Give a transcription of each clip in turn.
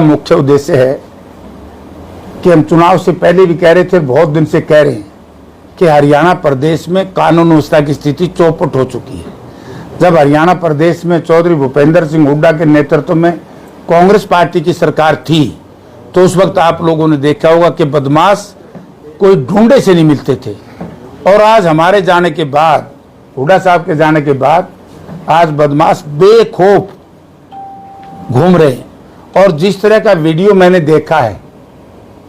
मुख्य उद्देश्य है कि हम चुनाव से पहले भी कह रहे थे, बहुत दिन से कह रहे हैं कि हरियाणा प्रदेश में कानून व्यवस्था की स्थिति चौपट हो चुकी है। जब हरियाणा प्रदेश में चौधरी भूपेंद्र सिंह हुड्डा के नेतृत्व में कांग्रेस पार्टी की सरकार थी, तो उस वक्त आप लोगों ने देखा होगा कि बदमाश कोई ढूंढे से नहीं मिलते थे। और आज हमारे जाने के बाद, हुड्डा साहब के जाने के बाद, आज बदमाश बेखौफ घूम रहे हैं। और जिस तरह का वीडियो मैंने देखा है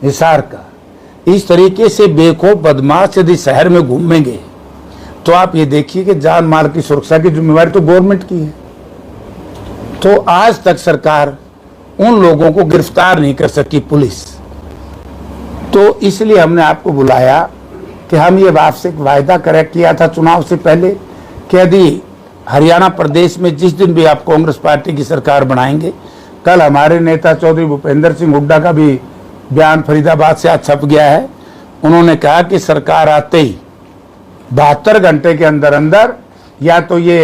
हिसार का, इस तरीके से बेखौफ बदमाश यदि शहर में घूमेंगे तो आप ये देखिए कि जान माल की सुरक्षा की जिम्मेवारी तो गवर्नमेंट की है। तो आज तक सरकार उन लोगों को गिरफ्तार नहीं कर सकी पुलिस। तो इसलिए हमने आपको बुलाया कि हम ये आपसे एक वायदा किया था चुनाव से पहले कि यदि हरियाणा प्रदेश में जिस दिन भी आप कांग्रेस पार्टी की सरकार बनाएंगे, कल हमारे नेता चौधरी भूपेंद्र सिंह हुड्डा का भी बयान फरीदाबाद से आज छप गया है। उन्होंने कहा कि सरकार आते ही 72 घंटे के अंदर अंदर या तो ये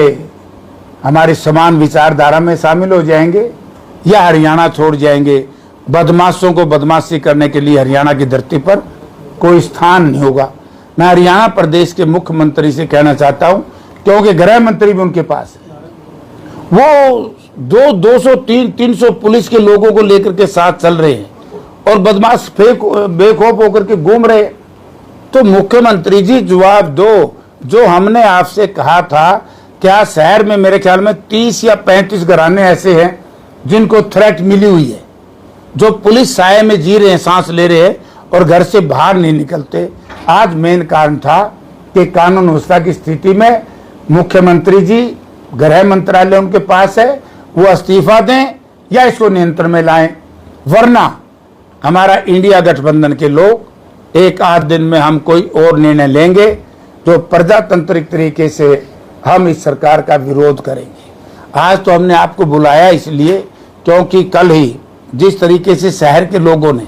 हमारी समान विचारधारा में शामिल हो जाएंगे या हरियाणा छोड़ जाएंगे। बदमाशों को बदमाशी करने के लिए हरियाणा की धरती पर कोई स्थान नहीं होगा। मैं हरियाणा प्रदेश के मुख्यमंत्री से कहना चाहता हूं, क्योंकि गृह मंत्री भी उनके पास है, वो 200-300 पुलिस के लोगों को लेकर के साथ चल रहे हैं और बदमाश बेखौफ होकर के घूम रहे। तो मुख्यमंत्री जी जवाब दो, जो हमने आपसे कहा था, क्या शहर में मेरे ख्याल में 30 या 35 घराने ऐसे हैं जिनको थ्रेट मिली हुई है, जो पुलिस साये में जी रहे हैं, सांस ले रहे हैं और घर से बाहर नहीं निकलते। आज मेन कारण था कि कानून व्यवस्था की स्थिति में मुख्यमंत्री जी, गृह मंत्रालय उनके पास है, वो इस्तीफा दें या इसको नियंत्रण में लाएं, वरना हमारा इंडिया गठबंधन के लोग एक आध दिन में हम कोई और निर्णय लेंगे जो प्रजातांत्रिक तरीके से हम इस सरकार का विरोध करेंगे। आज तो हमने आपको बुलाया इसलिए क्योंकि कल ही जिस तरीके से शहर के लोगों ने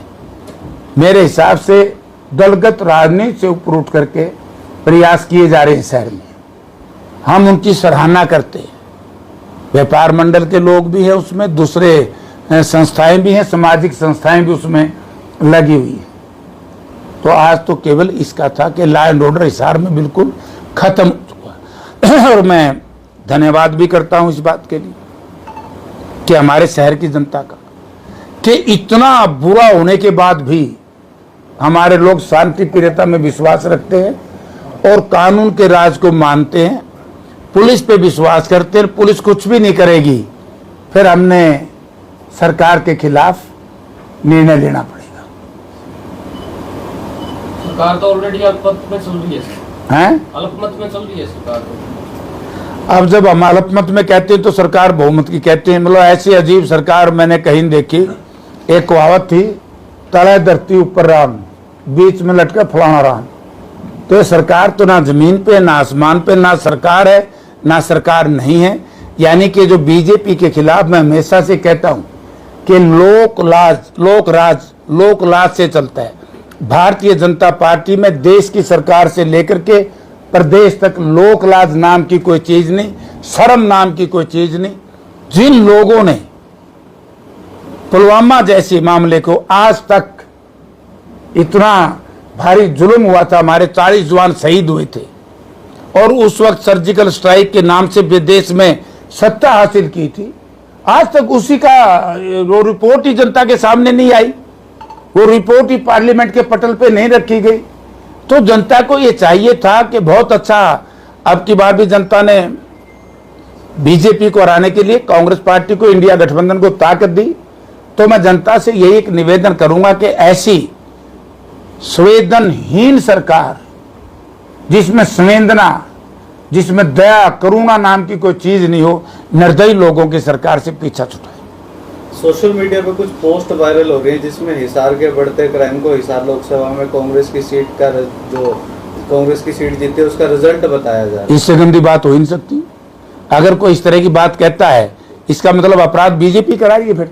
मेरे हिसाब से दलगत राजनीति से ऊपर उठ करके प्रयास किए जा रहे हैं शहर में, हम उनकी सराहना करते हैं। व्यापार मंडल के लोग भी हैं उसमें, दूसरे संस्थाएं भी हैं, सामाजिक संस्थाएं भी उसमें लगी हुई हैं। तो आज तो केवल इसका था कि लॉ एंड ऑर्डर हिसार में बिल्कुल खत्म हो चुका। और मैं धन्यवाद भी करता हूं इस बात के लिए कि हमारे शहर की जनता का, कि इतना बुरा होने के बाद भी हमारे लोग शांति प्रियता में विश्वास रखते हैं और कानून के राज को मानते हैं, पुलिस पे विश्वास करते हैं। पुलिस कुछ भी नहीं करेगी, फिर हमने सरकार के खिलाफ निर्णय लेना पड़ेगा। सरकार तो ऑलरेडी अल्पमत में चल रही है, अल्पमत में चल रही है सरकार तो। अब जब हम अल्पमत में कहते हैं तो सरकार बहुमत की कहते हैं। मतलब ऐसी अजीब सरकार मैंने कहीं देखी। एक कहावत थी, तले धरती ऊपर राम, बीच में लटका फलाना राम। तो ये सरकार तो ना जमीन पे, ना आसमान पे, ना सरकार है, ना सरकार नहीं है। यानी कि जो बीजेपी के खिलाफ मैं हमेशा से कहता हूं कि लोक लाज से चलता है। भारतीय जनता पार्टी में देश की सरकार से लेकर के प्रदेश तक लोक लाज नाम की कोई चीज नहीं, शर्म नाम की कोई चीज नहीं। जिन लोगों ने पुलवामा जैसे मामले को, आज तक इतना भारी जुल्म हुआ था, हमारे 40 जवान शहीद हुए थे और उस वक्त सर्जिकल स्ट्राइक के नाम से विदेश में सत्ता हासिल की थी, आज तक उसी का वो रिपोर्ट ही जनता के सामने नहीं आई, वो रिपोर्ट ही पार्लियामेंट के पटल पे नहीं रखी गई। तो जनता को ये चाहिए था कि बहुत अच्छा, अब की बार भी जनता ने बीजेपी को हराने के लिए कांग्रेस पार्टी को, इंडिया गठबंधन को ताकत दी। तो मैं जनता से यही एक निवेदन करूंगा कि ऐसी संवेदनहीन सरकार, जिसमें संवेदना, जिसमें दया करुणा नाम की कोई चीज नहीं हो, निर्दयी लोगों की सरकार से पीछा छुड़ाए। सोशल मीडिया पे कुछ पोस्ट वायरल हो रही है जिसमें हिसार के बढ़ते क्राइम को हिसार लोकसभा में कांग्रेस की सीट का, जो कांग्रेस की सीट जीती है उसका रिजल्ट बताया जा रहा है। इससे गंदी बात हो ही नहीं सकती। अगर कोई इस तरह की बात कहता है, इसका मतलब अपराध बीजेपी करा रही है।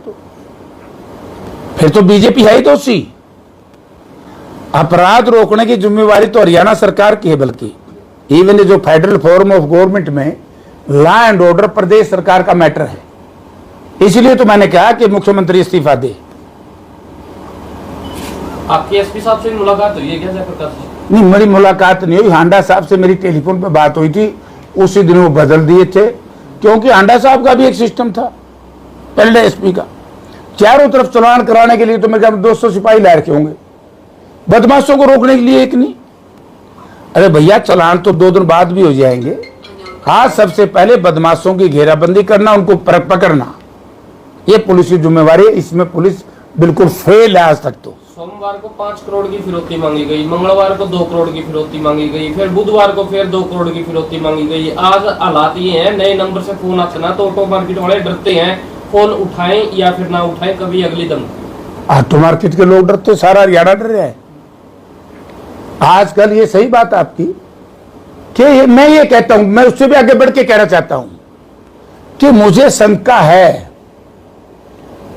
फिर तो बीजेपी है ही दोषी। अपराध रोकने की जिम्मेवारी तो हरियाणा सरकार की है, बल्कि इवन जो फेडरल फॉर्म ऑफ गवर्नमेंट में लॉ एंड ऑर्डर प्रदेश सरकार का मैटर है। इसलिए तो मैंने कहा कि मुख्यमंत्री इस्तीफा दे। आपकी एसपी साहब से मुलाकात हुई है क्या जयप्रकाश जी? नहीं, मेरी मुलाकात नहीं हुई। हांडा साहब से मेरी टेलीफोन पे बात हुई थी, उसी दिन वो बदल दिए थे, क्योंकि हांडा साहब का भी एक सिस्टम था पहले एसपी का। चारों तरफ चलान कराने के लिए तो मेरे ख्याल 200 सिपाही ला रखे होंगे, बदमाशों को रोकने के लिए एक नहीं। अरे भैया, चलान तो 2 दिन बाद भी हो जाएंगे। आज सबसे पहले बदमाशों की घेराबंदी करना, उनको पकड़ना, ये पुलिस की जिम्मेवारी है। इसमें पुलिस बिल्कुल फेल है आज तक। तो सोमवार को 5 करोड़ की फिरौती मांगी गई, मंगलवार को 2 करोड़ की फिरौती मांगी गई, फिर बुधवार को फिर 2 करोड़ की फिरौती मांगी गई। आज हालात ये हैं, नए नंबर से फोन आते ना तो ऑटो मार्केट वाले डरते हैं, फोन उठाएं या फिर ना उठाएं, कभी अगली दम। ऑटो मार्केट के लोग डरते, सारा हरियाणा डर रहा है आजकल। ये सही बात आपकी कि मैं ये कहता हूं, मैं उससे भी आगे बढ़ के कहना चाहता हूं कि मुझे शंका है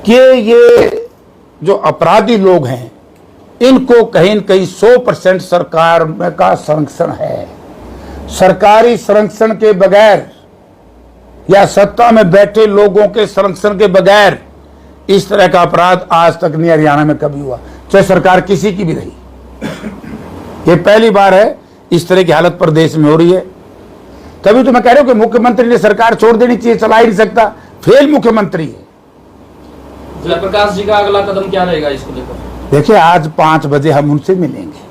कि ये जो अपराधी लोग हैं, इनको कहीं न कहीं 100% सरकार का संरक्षण है। सरकारी संरक्षण के बगैर या सत्ता में बैठे लोगों के संरक्षण के बगैर इस तरह का अपराध आज तक नहीं हरियाणा में कभी हुआ, चाहे सरकार किसी की भी रही। ये पहली बार है इस तरह की हालत प्रदेश में हो रही है। तभी तो मैं कह रहा हूं कि मुख्यमंत्री ने सरकार छोड़ देनी चाहिए, चला ही नहीं सकता, फेल मुख्यमंत्री है। जयप्रकाश जी का अगला कदम क्या रहेगा इसको लेकर? देखिए, आज 5 बजे हम उनसे मिलेंगे,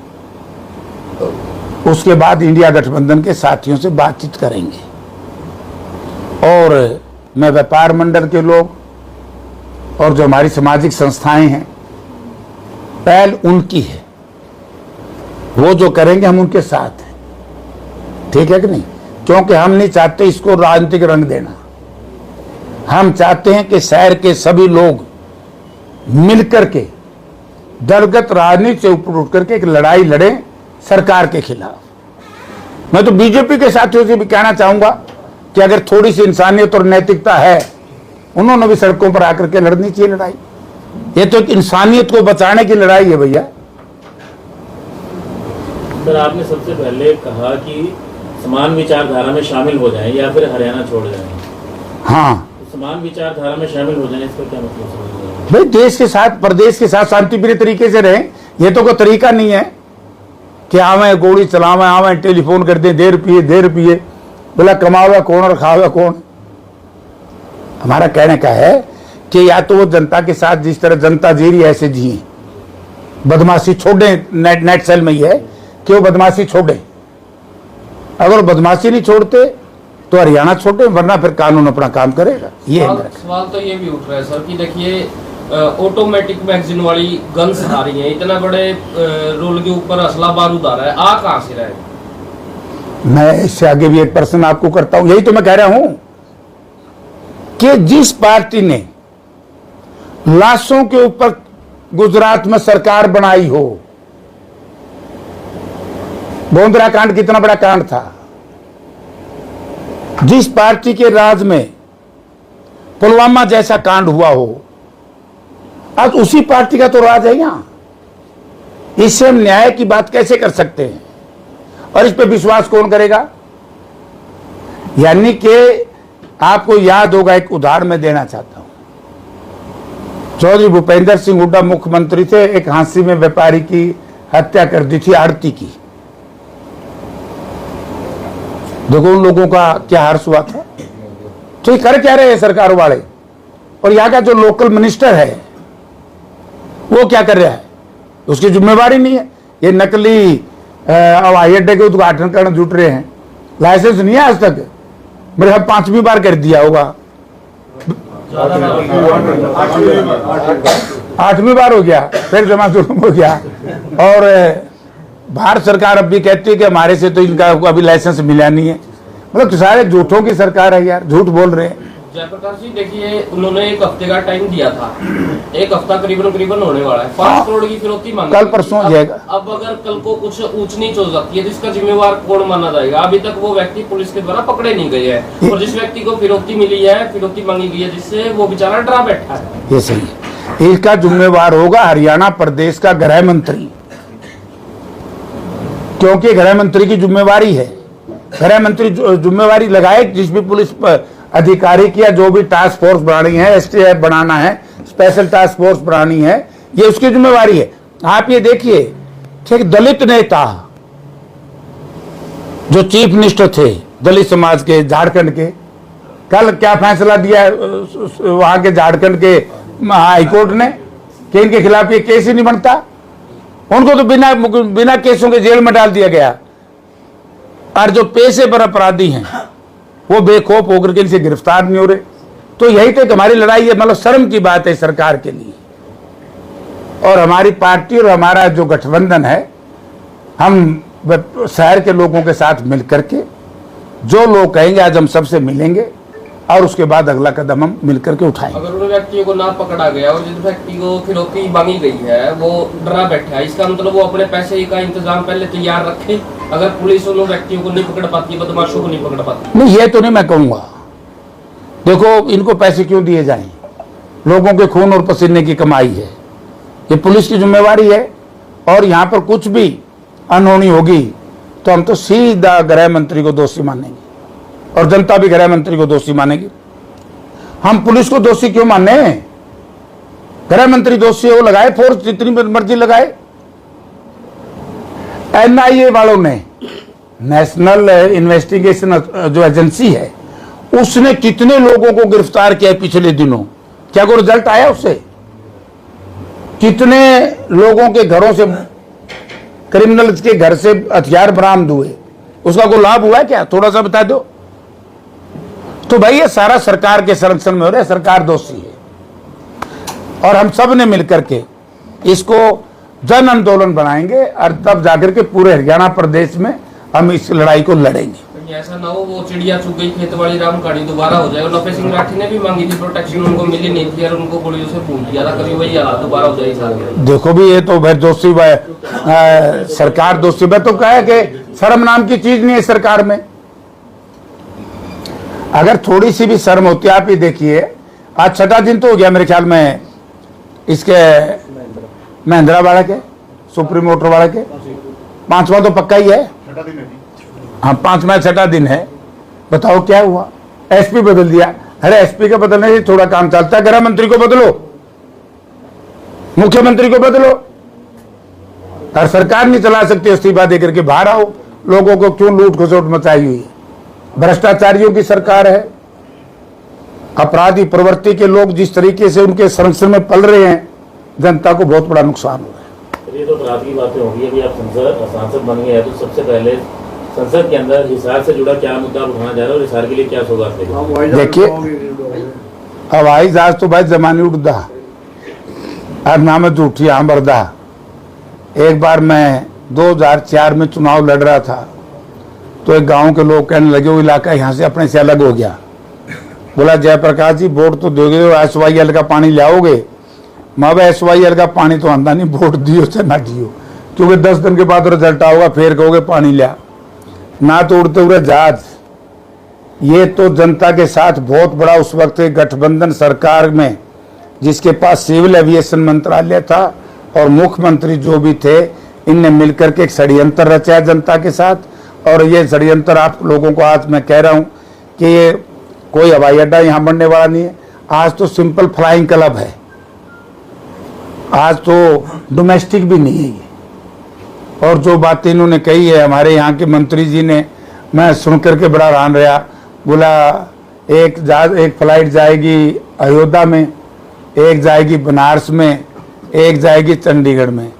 उसके बाद इंडिया गठबंधन के साथियों से बातचीत करेंगे, और मैं व्यापार मंडल के लोग और जो हमारी सामाजिक संस्थाएं हैं, पहल उनकी है, वो जो करेंगे हम उनके साथ हैं, ठीक है कि नहीं? क्योंकि हम नहीं चाहते इसको राजनीतिक रंग देना। हम चाहते हैं कि शहर के सभी लोग मिलकर के दलगत राजनीति से ऊपर उठ करके एक लड़ाई लड़े सरकार के खिलाफ। मैं तो बीजेपी के साथियों से भी कहना चाहूंगा कि अगर थोड़ी सी इंसानियत और नैतिकता है, उन्होंने भी सड़कों पर आकर के लड़नी चाहिए लड़ाई। ये तो एक इंसानियत को बचाने की लड़ाई है भैया। सर, आपने सबसे पहले कहा कि समान विचारधारा में शामिल हो जाएं या फिर हरियाणा छोड़ जाएं। हाँ, तो समान विचारधारा में शामिल हो जाएं, इसका क्या मतलब समझ रहे हैं? भाई, देश के साथ, प्रदेश के साथ शांतिप्रिय तरीके से रहें। ये तो कोई तरीका नहीं है कि आवे गोली चलावे, आवे टेलीफोन कर दें, 1.5 रुपये, बोला कमावे कौन और खावे कौन। हमारा कहने का है कि या तो वो जनता के साथ जिस तरह जनता जी रही है ऐसे जिए, बदमाशी छोड़े। नेट सेल में ही है कि वो बदमाशी छोड़े। अगर बदमाशी नहीं छोड़ते तो हरियाणा छोड़े, वरना फिर कानून अपना काम करेगा। ये है सवाल तो ये भी उठ रहा है सर कि देखिए, ऑटोमेटिक मैगजीन वाली गन्स आ रही हैं, इतना बड़े रोल के ऊपर असला बारूद आ रहा है, आ कहां से रहा है? मैं इससे आगे भी एक प्रश्न आपको करता हूं। यही तो मैं कह रहा हूं कि जिस पार्टी ने लाशों के ऊपर गुजरात में सरकार बनाई हो, गोंदरा कांड कितना बड़ा कांड था, जिस पार्टी के राज में पुलवामा जैसा कांड हुआ हो, आज उसी पार्टी का तो राज है यहां। इससे हम न्याय की बात कैसे कर सकते हैं? और इस पे विश्वास कौन करेगा? यानी कि आपको याद होगा, एक उदाहरण मैं देना चाहता हूं। चौधरी भूपेंद्र सिंह हुड्डा मुख्यमंत्री थे, एक हांसी में व्यापारी की हत्या कर दी थी, आड़ती की। देखो उन लोगों का क्या हर्ष हुआ था। तो ये कर क्या रहे हैं सरकार वाले? और यहाँ का जो लोकल मिनिस्टर है वो क्या कर रहा है? उसकी जिम्मेवारी नहीं है। ये नकली हवाई अड्डे के उद्घाटन करने जुट रहे हैं, लाइसेंस नहीं है आज तक, मेरे ख्याल 5वीं बार कर दिया होगा, 8वीं बार हो गया, फिर जमा जुर्म हो गया। और भारत सरकार अब भी कहती है कि हमारे से तो इनका अभी लाइसेंस मिला नहीं है। मतलब सारे झूठों की सरकार है यार, झूठ बोल रहे हैं। जयप्रकाश जी देखिए, उन्होंने 1 हफ्ते का टाइम दिया था, 1 हफ्ता करीबन होने वाला है, 5 करोड़ की फिरौती मांगी, कल परसों हो जाएगा। अब अगर कल को कुछ ऊंच नीच हो जाती है तो इसका जिम्मेवार कौन माना जाएगा? अभी तक वो व्यक्ति पुलिस के द्वारा पकड़े नहीं गए हैं, और जिस व्यक्ति को फिरौती मिली है, फिरौती मांगी गई है, जिससे वो बेचारा डरा बैठा है। ये सही है। इसका जिम्मेवार होगा हरियाणा प्रदेश का गृह मंत्री, क्योंकि गृह मंत्री की जिम्मेवारी है। गृह मंत्री जिम्मेवारी लगाए, जिस भी पुलिस अधिकारी की या जो भी टास्क फोर्स बनानी है, एसटीएफ बनाना है, स्पेशल टास्क फोर्स बनानी है, ये उसकी जिम्मेवारी है। आप ये देखिए कि एक दलित नेता जो चीफ मिनिस्टर थे दलित समाज के झारखंड के, कल क्या फैसला दिया वहां के झारखंड के हाईकोर्ट ने कि इनके खिलाफ ये केस ही नहीं बनता। उनको तो बिना केसों के जेल में डाल दिया गया, और जो पेशे पर अपराधी हैं वो बेखौफ होकर के इनसे गिरफ्तार नहीं हो रहे। तो यही तो हमारी लड़ाई है, मतलब शर्म की बात है सरकार के लिए। और हमारी पार्टी और हमारा जो गठबंधन है, हम शहर के लोगों के साथ मिलकर के जो लोग कहेंगे आज हम सबसे मिलेंगे और उसके बाद अगला कदम हम मिलकर के उठाएंगे। अगर उन व्यक्तियों को ना पकड़ा गया और जिस व्यक्ति को फिरौती मांगी गई है वो डरा बैठा है, इसका मतलब वो अपने पैसे का इंतजाम पहले तैयार रखे। अगर पुलिस उन व्यक्तियों को नहीं पकड़ पाती, बदमाशों को नहीं पकड़ पाती। नहीं, ये तो नहीं मैं कहूंगा। देखो, इनको पैसे क्यों दिए जाएं? लोगों के खून और पसीने की कमाई है, ये पुलिस की जिम्मेवारी है। और यहाँ पर कुछ भी अनहोनी होगी तो हम तो सीधा गृह मंत्री को दोषी मानेंगे और जनता भी गृह मंत्री को दोषी मानेगी। हम पुलिस को दोषी क्यों माने? गृह मंत्री दोषी है, वो लगाए फोर्स जितनी मर्जी लगाए। एनआईए वालों ने, नेशनल इन्वेस्टिगेशन जो एजेंसी है, उसने कितने लोगों को गिरफ्तार किया पिछले दिनों? क्या कोई रिजल्ट आया उससे? कितने लोगों के घरों से, क्रिमिनल्स के घर से हथियार बरामद हुए? उसका कोई लाभ हुआ है क्या? थोड़ा सा बता दो। तो भाई ये सारा सरकार के संरक्षण में हो रहा है, सरकार दोषी है। और हम सब ने मिलकर के इसको जन आंदोलन बनाएंगे और तब जाकर के पूरे हरियाणा प्रदेश में हम इस लड़ाई को लड़ेंगे। ऐसा ना हो वो चिड़िया चुग गई खेत वाली राम कहानी दोबारा हो जाए। और नफे सिंह राठी ने भी मांगी थी प्रोटेक्शन, उनको मिली नहीं थी और उनको गोलियों से फूंक दिया था। कभी वही हालात दोबारा हो जाए साथ। देखो भी, ये तो भाई दोषी सरकार दोषी। मैं तो कहा कि शर्म नाम की चीज नहीं है सरकार में। अगर थोड़ी सी भी शर्म होती, आप ही देखिए, आज 6वां दिन तो हो गया मेरे ख्याल में इसके महिंद्रा वाला के, सुप्रीम मोटर वाला के। 5वां तो पक्का ही है। हाँ, 5वां 6वां दिन है। बताओ क्या हुआ? एसपी बदल दिया। अरे एसपी के बदलने से थोड़ा काम चलता है। गृह मंत्री को बदलो, मुख्यमंत्री को बदलो। और सरकार नहीं चला सकती, इस्तीफा देकर के बाहर आओ। लोगों को क्यों लूट खसोट मचाई हुई है? भ्रष्टाचारियों की सरकार है। अपराधी प्रवृत्ति के लोग जिस तरीके से उनके संरक्षण में पल रहे हैं, जनता को बहुत बड़ा नुकसान हो रहा है। ये तो अपराध की बातें होगी। अभी आप सांसद बन गए हैं, तो सबसे पहले संसद के अंदर हिसार से जुड़ा क्या मुद्दा उठाना जा रहा है और हिसार के लिए क्या सौगात देगा? देखिए, हवाई जहाज तो भाई जमानी उड़दा और नाम झूठी आम बरदा। एक बार मैं 2004 में चुनाव लड़ रहा था, तो एक गांव के लोग कहने लगे वो इलाका यहाँ से अपने से अलग हो गया। बोला जयप्रकाश जी वोट तो दोगे, SYL का पानी लाओगे? मैं SYL का पानी तो आंदा नहीं, वोट दियो चाहे ना दियो, क्योंकि 10 दिन के बाद रिजल्ट आओगे, फिर कहोगे पानी लिया। ना तो उड़ते हुए जहाज। ये तो जनता के साथ बहुत बड़ा उस वक्त गठबंधन सरकार में, जिसके पास सिविल एविएशन मंत्रालय था और मुख्यमंत्री जो भी थे, इनने मिलकर के एक षड्यंत्र रचा जनता के साथ। और ये षड्यंत्र आप लोगों को आज मैं कह रहा हूं कि ये कोई हवाई अड्डा यहां बनने वाला नहीं है। आज तो सिंपल फ्लाइंग क्लब है, आज तो डोमेस्टिक भी नहीं है ये। और जो बातें इन्होंने कही है हमारे यहाँ के मंत्री जी ने, मैं सुनकर के बड़ा हैरान रहा। बोला एक फ्लाइट जाएगी अयोध्या में, एक जाएगी बनारस में, एक जाएगी चंडीगढ़ में।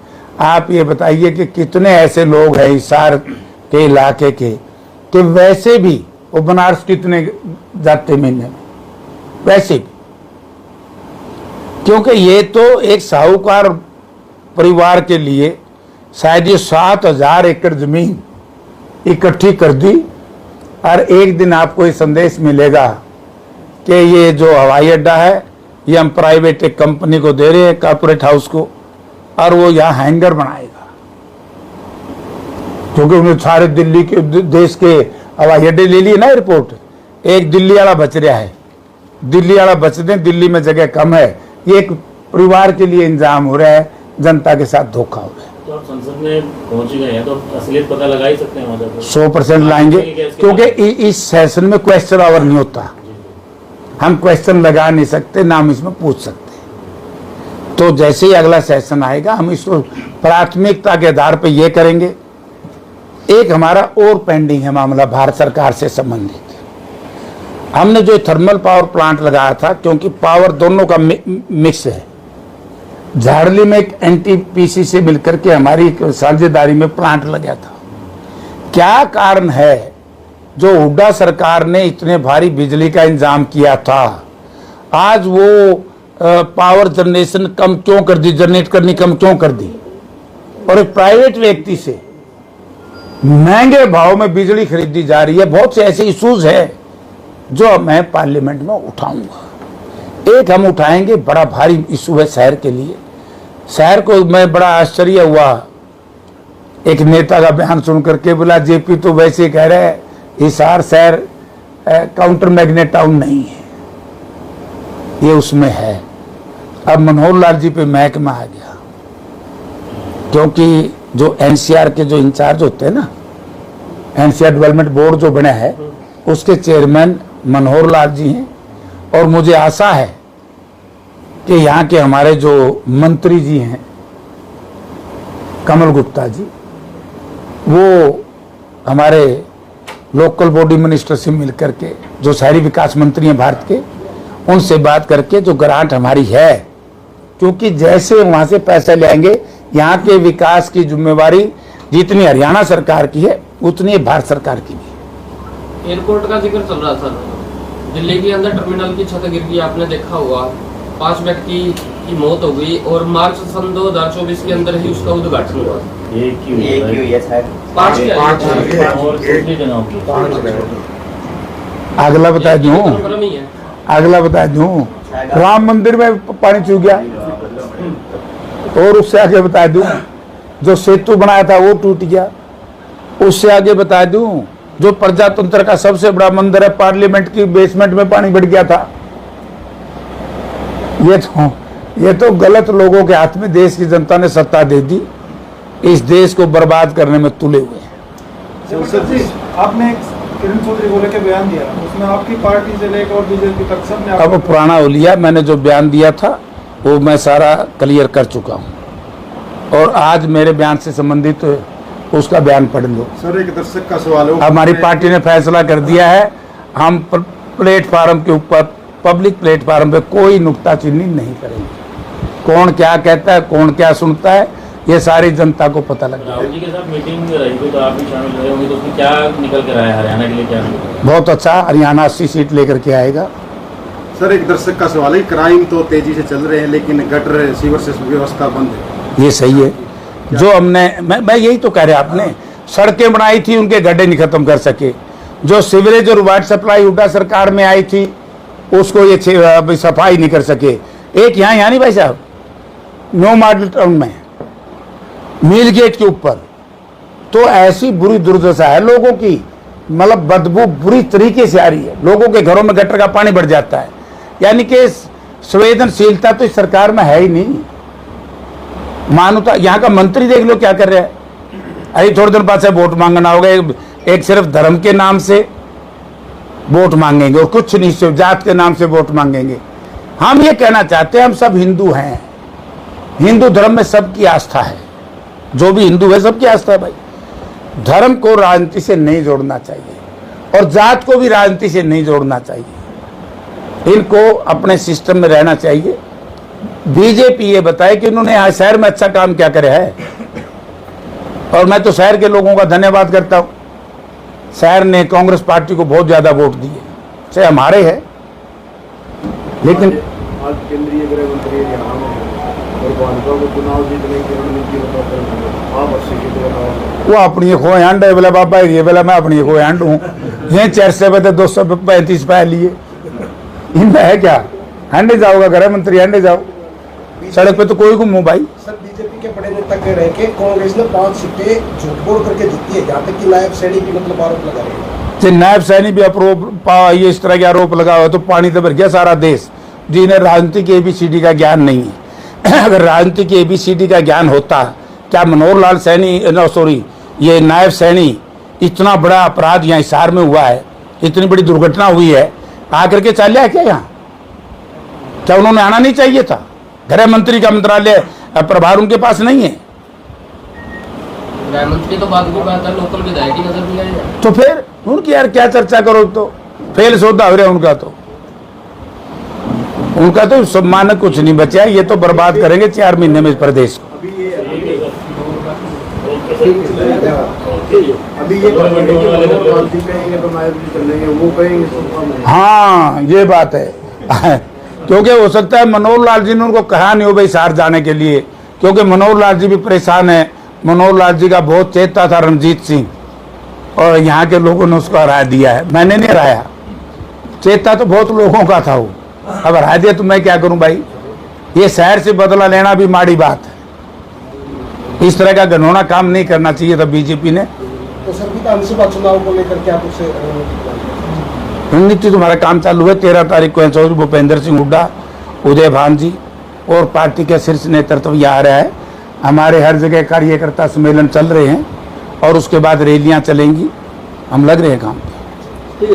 आप ये बताइए कि कितने ऐसे लोग हैं हिसार के इलाके के कि वैसे भी वो बनारस कितने जाते महीने में, वैसे भी। क्योंकि ये तो एक साहूकार परिवार के लिए शायद ये 7000 एकड़ जमीन इकट्ठी कर दी। और एक दिन आपको ये संदेश मिलेगा कि ये जो हवाई अड्डा है ये हम प्राइवेट एक कंपनी को दे रहे हैं, कॉर्पोरेट हाउस को, और वो यहाँ हैंगर बनाएगा। क्योंकि उन्हें सारे दिल्ली के देश के हवाई अड्डे ले लिए ना एयरपोर्ट, एक दिल्ली वाला बच रहा है। दिल्ली वाला बच दें, दिल्ली में जगह कम है। ये एक परिवार के लिए इंतजाम हो रहा है, जनता के साथ धोखा हो रहा है। तो आप संसद में पहुंच गए हैं तो असलियत पता लगा ही सकते हैं वहाँ 100% लाएंगे, क्योंकि इस सेशन में क्वेश्चन आवर नहीं होता। हम क्वेश्चन लगा नहीं सकते, ना हम इसमें पूछ सकते। तो जैसे ही अगला सेशन आएगा हम इसको प्राथमिकता के आधार पर यह करेंगे। एक हमारा और पेंडिंग है मामला भारत सरकार से संबंधित। हमने जो थर्मल पावर प्लांट लगाया था, क्योंकि पावर दोनों का मिक्स है, झाड़ली में एक एनटीपीसी से मिलकर के हमारी एक साझेदारी में प्लांट लगा था। क्या कारण है जो हुड्डा सरकार ने इतने भारी बिजली का इंतजाम किया था, आज वो पावर जनरेशन कम क्यों कर दी, जनरेट करनी कम क्यों कर दी, और एक प्राइवेट व्यक्ति से महंगे भाव में बिजली खरीदी जा रही है। बहुत से ऐसे इश्यूज है जो मैं पार्लियामेंट में उठाऊंगा। एक हम उठाएंगे, बड़ा भारी इशू है शहर के लिए। शहर को मैं बड़ा आश्चर्य हुआ एक नेता का बयान सुन करके, बोला जेपी तो वैसे कह रहे हैं हिसार शहर काउंटर मैग्नेट टाउन नहीं है, ये उसमें है। अब मनोहर लाल जी पे महकमा आ गया, क्योंकि जो एनसीआर के जो इंचार्ज होते हैं ना, एनसीआर डेवलपमेंट बोर्ड जो बना है उसके चेयरमैन मनोहर लाल जी हैं। और मुझे आशा है कि यहाँ के हमारे जो मंत्री जी हैं कमल गुप्ता जी, वो हमारे लोकल बॉडी मिनिस्टर से मिलकर के, जो शहरी विकास मंत्री हैं भारत के, उनसे बात करके जो ग्रांट हमारी है, क्योंकि जैसे वहां से पैसा लेंगे, यहाँ के विकास की जिम्मेवारी जितनी हरियाणा सरकार की है उतनी भारत सरकार की भी। एयरपोर्ट का जिक्र चल रहा सर, दिल्ली के अंदर टर्मिनल की छत गिर गई, आपने देखा होगा, 5 व्यक्ति की मौत हो गई और मार्च सन 2024 के अंदर ही उसका उद्घाटन हुआ। अगला बता दूं, अगला बता दूं, राम मंदिर में पानी चूक गया। और उससे आगे बता दूं, जो सेतु बनाया था वो टूट गया। उससे आगे बता दूं, जो प्रजातंत्र का सबसे बड़ा मंदिर है, पार्लियामेंट की बेसमेंट में पानी बढ़ गया था। ये तो गलत लोगों के हाथ में देश की जनता ने सत्ता दे दी, इस देश को बर्बाद करने में तुले हुए हैं। सर जी, आपने किरण चौधरी को लेकर बयान दिया, उसमें आपकी पार्टी से लेकर और बीजेपी तक सब ने अब पुराना हो लिया। मैंने जो बयान दिया था वो मैं सारा क्लियर कर चुका हूँ, और आज मेरे बयान से संबंधित उसका बयान पढ़ लो। सर, एक दर्शक का सवाल है, हमारी पार्टी ने फैसला कर दिया है, हम प्लेटफार्म के ऊपर, पब्लिक प्लेटफार्म पे कोई नुक्ताचीनी नहीं करेंगे। कौन क्या कहता है, कौन क्या सुनता है, ये सारी जनता को पता लग गया। राहुल जी के साथ मीटिंग रही थी तो आप भी शामिल रहे होंगे, तो उसमें क्या निकल कर आया हरियाणा के लिए, क्या बहुत अच्छा, हरियाणा 80 सीट लेकर के आएगा। सर, एक दर्शक का सवाल है, क्राइम तो तेजी से चल रहे हैं लेकिन गटर सीवर से व्यवस्था बंद है। ये सही है, जो हमने मैं यही तो कह रहे, आपने सड़कें बनाई थी, उनके गड्ढे नहीं खत्म कर सके। जो सीवरेज और वाटर सप्लाई हुड्डा सरकार में आई थी, उसको ये सफाई नहीं कर सके। एक यहाँ नहीं भाई साहब, न्यू मॉडल टाउन में मिल गेट के ऊपर तो ऐसी बुरी दुर्दशा है लोगों की, मतलब बदबू बुरी तरीके से आ रही है, लोगों के घरों में गटर का पानी बढ़ जाता है। यानी कि संवेदनशीलता तो इस सरकार में है ही नहीं। मानवता, यहाँ का मंत्री देख लो क्या कर रहे हैं। अरे थोड़े दिन बाद से वोट मांगना होगा, एक सिर्फ धर्म के नाम से वोट मांगेंगे और कुछ नहीं, सिर्फ जात के नाम से वोट मांगेंगे। हम ये कहना चाहते हैं, हम सब हिंदू हैं, हिंदू धर्म में सबकी आस्था है, जो भी हिंदू है सबकी आस्था है भाई। धर्म को राजनीति से नहीं जोड़ना चाहिए और जात को भी राजनीति से नहीं जोड़ना चाहिए, इनको अपने सिस्टम में रहना चाहिए। बीजेपी ये बताए कि उन्होंने यहाँ शहर में अच्छा काम क्या करे है, और मैं तो शहर के लोगों का धन्यवाद करता हूँ। शहर ने कांग्रेस पार्टी को बहुत ज्यादा वोट दिए, चाहे हमारे हैं, लेकिन आज केंद्रीय गृह मंत्री यहाँ में और भाजपा को चुनाव जीतने की रणनीति आप वो अपनी खोए हंड है, बोला बाबा ये बोला मैं अपनी खोए हंड हूँ, ये 400 पे 235 पे लिए, इनमें है क्या? हंडे जाओगा गृह मंत्री, हंडे जाओ, सड़क पे तो कोई घूमू भाई। सर, बीजेपी के बड़े नेता कह रहे हैं कि कांग्रेस ने 5 सीटें झूठ बोल करके जीती है, जहाँ तक कि नायब सैनी भी मतलब आरोप लगा रहे हैं। नायब सैनी भी ये इस तरह के आरोप लगा हुआ तो पानी तो भर गया सारा देश, जिन्हें राजनीति की ABCD का ज्ञान नहीं है। अगर राजनीति की ABCD का ज्ञान होता, क्या मनोहर लाल सैनी, सॉरी ये नायब सैनी, इतना बड़ा अपराध यहाँ हिसार में हुआ है, इतनी बड़ी दुर्घटना हुई है, आकर के चल लिया क्या यहाँ? क्या उन्होंने आना नहीं चाहिए था? गृह मंत्री का मंत्रालय प्रभार उनके पास नहीं है। गृह मंत्री तो बात को बात है, लोकल विधायक की नजर नहीं आएगा तो फिर उनकी यार क्या चर्चा करो, तो फेल सौदा हो रहा है उनका तो सम्मान कुछ नहीं बचा। ये तो बर्बाद करेंगे 4 महीने में इस प्रदेश को। अभी ये गांधी कहेंगे तो नायब जी चलेंगे, वो कहेंगे तो हाँ ये बात है क्योंकि हो सकता है मनोहर लाल जी ने उनको कहा नहीं हो भाई हिसार जाने के लिए, क्योंकि मनोहर लाल जी भी परेशान है। मनोहर लाल जी का बहुत चेता था रणजीत सिंह, और यहाँ के लोगों ने उसको हरा दिया है। मैंने नहीं हराया, चेता तो बहुत लोगों का था वो, अब हरा दिया तो मैं क्या करूं भाई। ये शहर से बदला लेना भी माड़ी बात है, इस तरह का घिनौना काम नहीं करना चाहिए था बीजेपी ने। तो सर विधानसभा चुनाव को लेकर क्या कुछ रणनीति तुम्हारा काम चालू है। 13 तारीख को चौधरी भूपेंद्र सिंह हुड्डा, उदय भान जी और पार्टी के शीर्ष नेतृत्व यहाँ आ रहा है। हमारे हर जगह कार्यकर्ता सम्मेलन चल रहे हैं और उसके बाद रैलियां चलेंगी। हम लग रहे हैं काम पे।